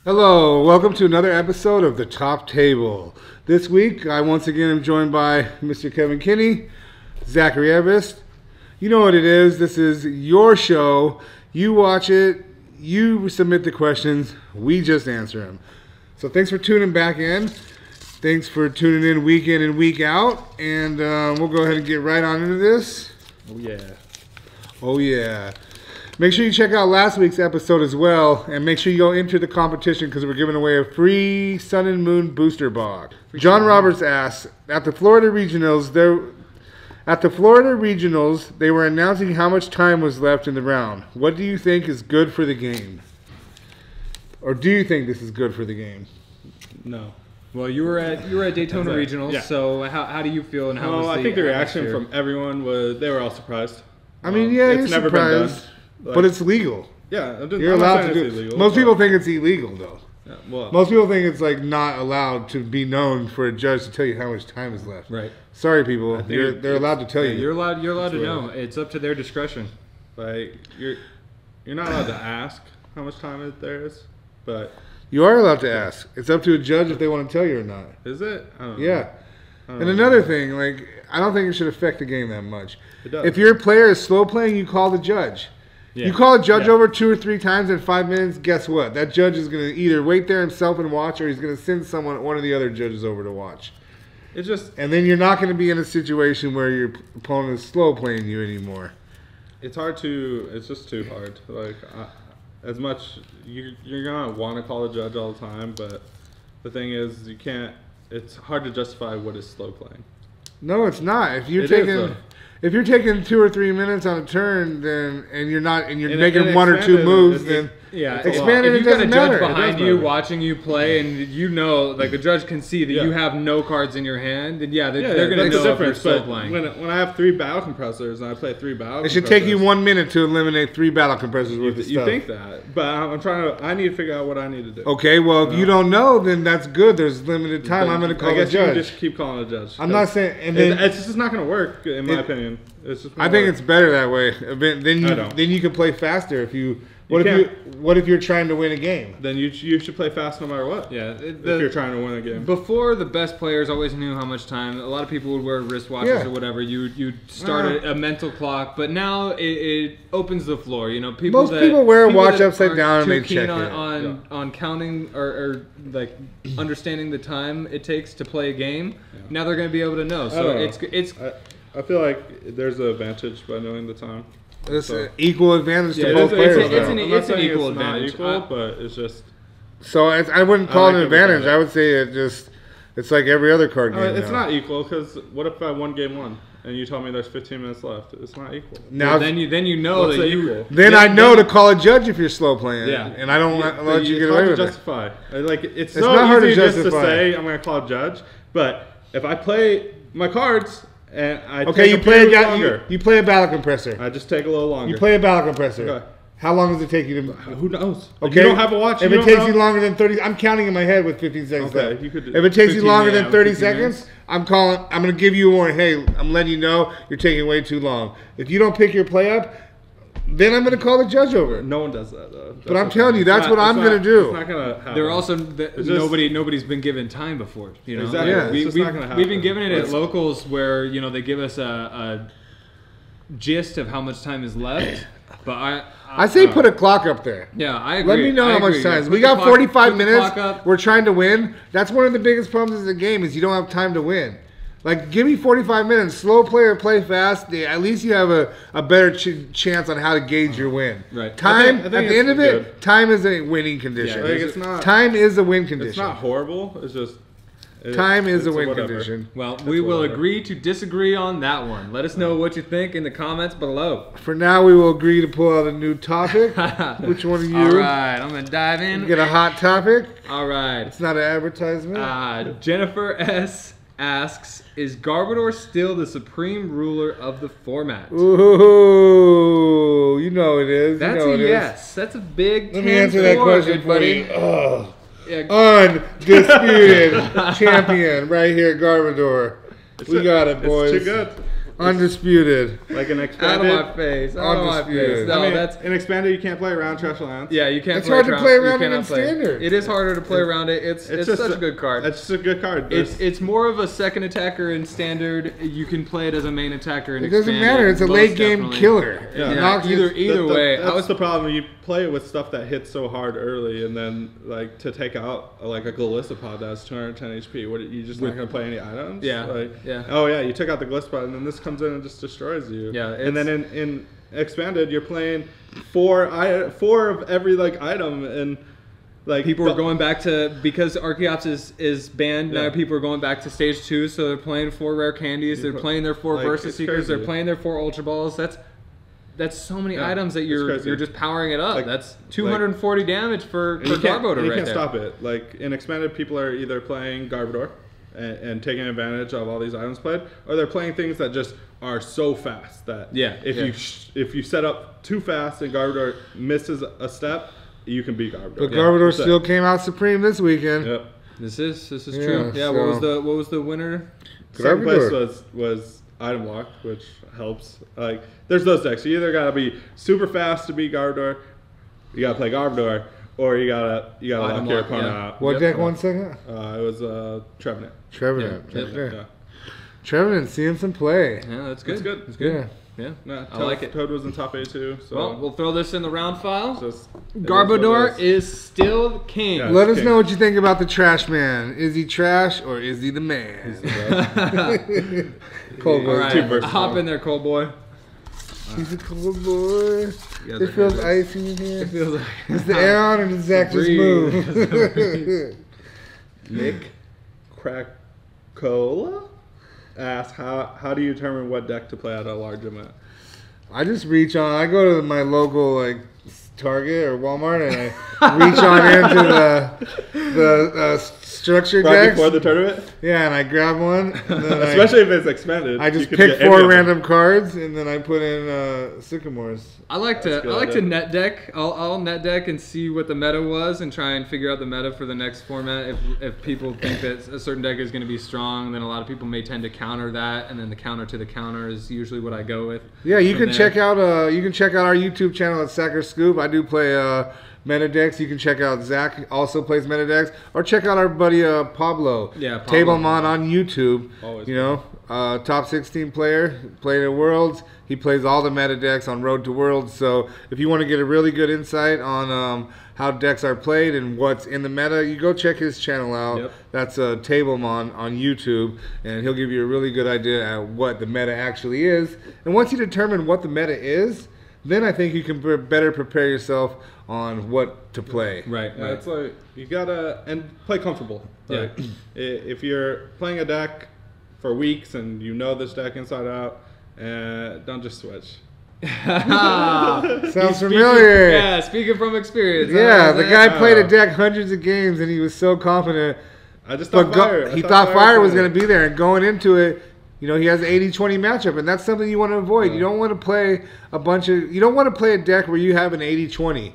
Hello, welcome to another episode of The Top Table. This week, I once again am joined by Mr. Kevin Kinney, Zachary Everest. You know what it is. This is your show. You watch it. You submit the questions. We just answer them. So thanks for tuning back in. Thanks for tuning in week and week out. And we'll go ahead and get right on into this. Oh, yeah. Oh, yeah. Make sure you check out last week's episode as well, and make sure you go into the competition because we're giving away a free Sun and Moon booster box. John Roberts asks, at the Florida Regionals, they were announcing how much time was left in the round. What do you think is good for the game? Or do you think this is good for the game? No. Well, you were at Daytona Regionals, yeah. So how do you feel? And how was I think the reaction from everyone was they were all surprised. I mean, yeah, it's you're never surprised. been done. Like, but it's legal. Yeah, you're allowed to do it. illegal, most people think it's illegal, though. Yeah, well, most people think it's like not allowed to be known for a judge to tell you how much time is left. Right. Sorry, people. They're allowed to tell you. You're allowed to know. It's up to their discretion. Like you're not allowed to ask how much time there is, but you are allowed to ask. It's up to a judge if they want to tell you or not. Is it? I don't know. Yeah. And another thing, like I don't think it should affect the game that much. It does. If your player is slow playing, you call the judge. Yeah. You call a judge over 2 or 3 times in 5 minutes, guess what? That judge is going to either wait there himself and watch, or he's going to send one of the other judges over to watch. It's just, and then you're not going to be in a situation where your opponent is slow playing you anymore. It's just too hard. Like, as much, you're going to want to call a judge all the time, but the thing is, it's hard to justify what is slow playing. No, it's not. If you're taking 2 or 3 minutes on a turn, then and you're making 1 or 2 moves, then expanded. If you've got a judge behind you watching you play, and you know, like the judge can see that you have no cards in your hand, then they're going to know if you're slow playing. When I have 3 battle compressors and I play 3 battle, it should take you 1 minute to eliminate 3 battle compressors worth of stuff. You think that, but I need to figure out what I need to do. Okay, well, if you don't know, then that's good. There's limited time. I'm going to call a judge. I guess you just keep calling a judge. I'm not saying, and it's just not going to work, in my opinion. I think it's better that way. Then you can play faster if you. What if you're trying to win a game? Then you should play fast no matter what. Yeah, if you're trying to win a game. Before, the best players always knew how much time. A lot of people would wear wristwatches or whatever. You'd start a mental clock, but now it opens the floor. You know, most people wear a watch upside down and they check it. On counting or like understanding the time it takes to play a game. Yeah. Now they're going to be able to know. So it's. I feel like there's an advantage by knowing the time. It's an equal advantage to both players. It's an equal advantage. Not equal, but it's just. So I wouldn't call it an advantage. I would say it's like every other card game. It's not equal because what if I won game 1 and you tell me there's 15 minutes left? It's not equal. Now then you know that you. Then I know to call a judge if you're slow playing. Yeah. And I don't let you get away with it. Justify. Like it's so not hard easy to just to say I'm going to call a judge, but if I play my cards. And you play a battle compressor. I just take a little longer. You play a battle compressor. Okay. How long does it take you to? Who knows? Okay. You don't have a watch. If it takes you longer than 30, I'm counting in my head with 15 seconds left. If it takes you longer than 30 seconds, I'm going to give you a warning. Hey, I'm letting you know you're taking way too long. If you don't pick your play up, then I'm going to call the judge over. No one does that, though. But I'm telling you, that's what I'm going to do. It's not going to happen. They're also nobody's been given time before. You know, exactly. Yeah. It's not going to happen. We've been given it at locals where they give us a gist of how much time is left. But I say put a clock up there. Yeah, I agree. Let me know how much time. We got 45 minutes. We're trying to win. That's one of the biggest problems in the game is you don't have time to win. Like, give me 45 minutes. Slow player, play fast. At least you have a better chance on how to gauge your win. Right. Time, at the end of it, time is a winning condition. Yeah, time is a win condition. It's not horrible. It's just... Time is a win condition. Well, we will agree to disagree on that one. Let us know what you think in the comments below. For now, we will agree to pull out a new topic. Which one of you? All right, I'm going to dive in. Get a hot topic. All right. It's not an advertisement. Jennifer S. asks, is Garbodor still the supreme ruler of the format? Ooh, you know it is. That's a yes. That's a big 10-4. Let me answer that question, buddy. Undisputed champion right here, Garbodor. We got it, boys. It's too good. Undisputed. Like an Out expanded. of my face. Out of my face. No, I mean, that's in expanded, you can't play around Trash Lands. yeah. You can't. It's hard to play around you it in cannot play. standard. It is harder to play around it. It's just such a good card. It's just a good card. It's more of a second attacker in standard. You can play it as a main attacker in It doesn't expanded, matter. It's a most late game definitely. killer. Yeah. It knocks you- Either way, That's the problem. You play it with stuff that hits so hard early, and then like to take out like a Glisopod that's 210 HP. What you just not gonna play any items? Yeah, Like, yeah. Oh yeah, you took out the Glisopod, and then this comes in and just destroys you. Yeah, And then in expanded, you're playing four of every like item, and like People are going back to, because Archeops is banned, Yeah. now people are going back to stage 2, so they're playing 4 rare candies, they're playing their 4 like, Versus it's Seekers, crazy. they're playing their 4 Ultra Balls. That's so many items that it's you're crazy. just powering it up. Like- That's 240 damage for And you can't, Garbodor and you right can't there. stop it. Like in expanded, people are either playing Garbodor and taking advantage of all these items played, or they're playing things that just are so fast that if you set up too fast and Garbodor misses a step, you can beat Garbodor. But Garbodor still came out supreme this weekend. Yep. This is Yeah, true. Yeah, so- what was the winner? Second place Garbodor. was item lock, which helps. Like there's those decks. You either gotta be super fast to beat Garbodor, you gotta play Garbodor, or you gotta Item lock your lock, opponent yeah. out. What Yep. deck 1 second? It was Trevenant. Trevenant. Yeah, Right there. Yeah. Trevenant seeing some play. Yeah, that's good. It's good. It's good. Yeah. Yeah. No, I like it. Toad was in top 8 too. So Well, we'll throw this in the round file. it is what Garbodor it is. is still king. Yeah. Let us Okay. know what you think about the trash man. Is he trash or is he the man? Cold All boy. right, Too versatile. hop in there, cold boy. He's a cold boy. You guys It are feels headless. icy in here. It feels like Is the air on or does Zach just Breathe. move? Nick Cracola asks, how do you determine what deck to play at a large event? I just reach on. I go to my local like Target or Walmart and I reach on into the structured Right decks. before the tournament? Yeah, and I grab one. And then Especially if it's expanded. I you just could pick get any 4 of them. random cards and then I put in Sycamores. I like That's to good. net deck. I'll net deck and see what the meta was and try and figure out the meta for the next format. If people think that a certain deck is going to be strong, then a lot of people may tend to counter that, and then the counter to the counter is usually what I go with. Yeah, you From can there. check out our YouTube channel at Sacker Scoop. I do play meta decks. You can check out Zach also plays meta decks, or check out our buddy Pablo. Yeah, Pablo. Tablemon on YouTube. Always You know, top 16 player, played at Worlds. He plays all the meta decks on Road to Worlds. So if you want to get a really good insight on how decks are played and what's in the meta, you go check his channel out. Yep. That's Tablemon on YouTube, and he'll give you a really good idea at what the meta actually is. And once you determine what the meta is, then I think you can better prepare yourself on what to play. Right. Yeah, Right. it's like you gotta and play comfortable. Like, if you're playing a deck for weeks and you know this deck inside out, don't just switch. Sounds familiar. Yeah, speaking from experience. Yeah, the guy that? played a deck hundreds of games and he was so confident. I just But thought fire. he thought fire was going to be there, and going into it, you know, he has an 80-20 matchup, and that's something you want to avoid. You don't want to play you don't want to play a deck where you have an 80-20,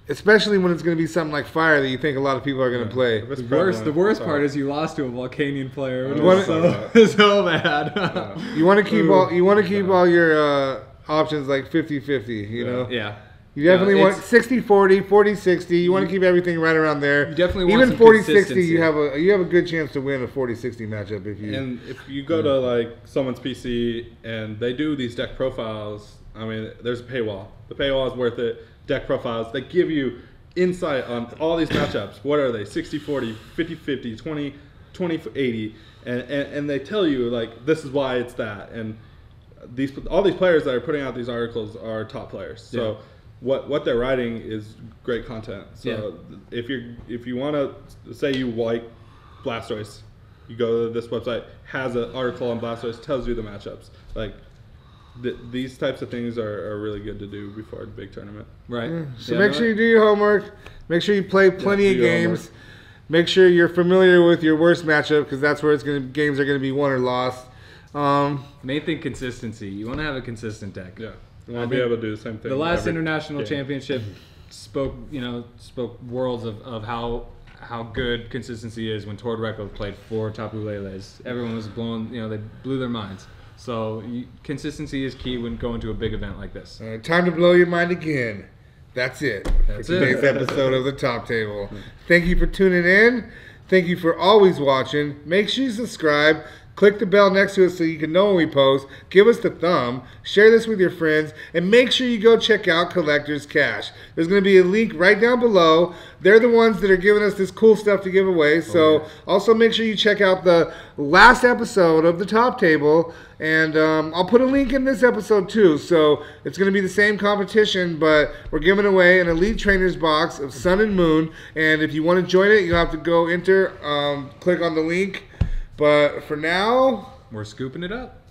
especially when it's going to be something like fire that you think a lot the going to play. The worst part is you lost to a Volcanian player. Which You was wanna- so bad. You want to keep all your options like 50-50, you know? Yeah. You definitely No, want 60-40, 40-60. You want to keep everything right around there. You definitely want even some 40-60. consistency. You have a good chance to win a 40-60 matchup if you. And if you go to like someone's PC and they do these deck profiles, I mean, there's a paywall. The paywall is worth it. Deck profiles, they give you insight on all these matchups. What are they? 60-40, 50-50, 20-80, and they tell you like this is why it's that. And all these players that are putting out these articles are top players. So. Yeah. What they're writing is great content. So if you want to say you like Blastoise, you go to this website, has an article on Blastoise, tells you the matchups. Like these types of things are really good to do before the big tournament. Right. So make sure you do your homework. Make sure you play plenty of do your games. homework. Make sure you're familiar with your worst matchup because that's where games are going to be won or lost. Main thing, consistency. You want to have a consistent deck. Yeah, you want to be able to do the same thing. The last every international game. championship spoke worlds of how good consistency is when Tord Rekko played 4 Tapu Leles. Everyone was blown, they blew their minds. So consistency is key when going to a big event like this. Time to blow your mind again. That's it for today's episode of The Top Table. Thank you for tuning in. Thank you for always watching. Make sure you subscribe. Click the bell next to it so you can know when we post. Give us the thumb. Share this with your friends. And make sure you go check out Collector's Cash. There's going to be a link right down below. They're the ones that are giving us this cool stuff to give away. So also make sure you check out the last episode of The Top Table. And I'll put a link in this episode too. So it's going to be the same competition, but we're giving away an Elite Trainers box of Sun and Moon. And if you want to join it, you'll have to go click on the link. But for now, we're scooping it up.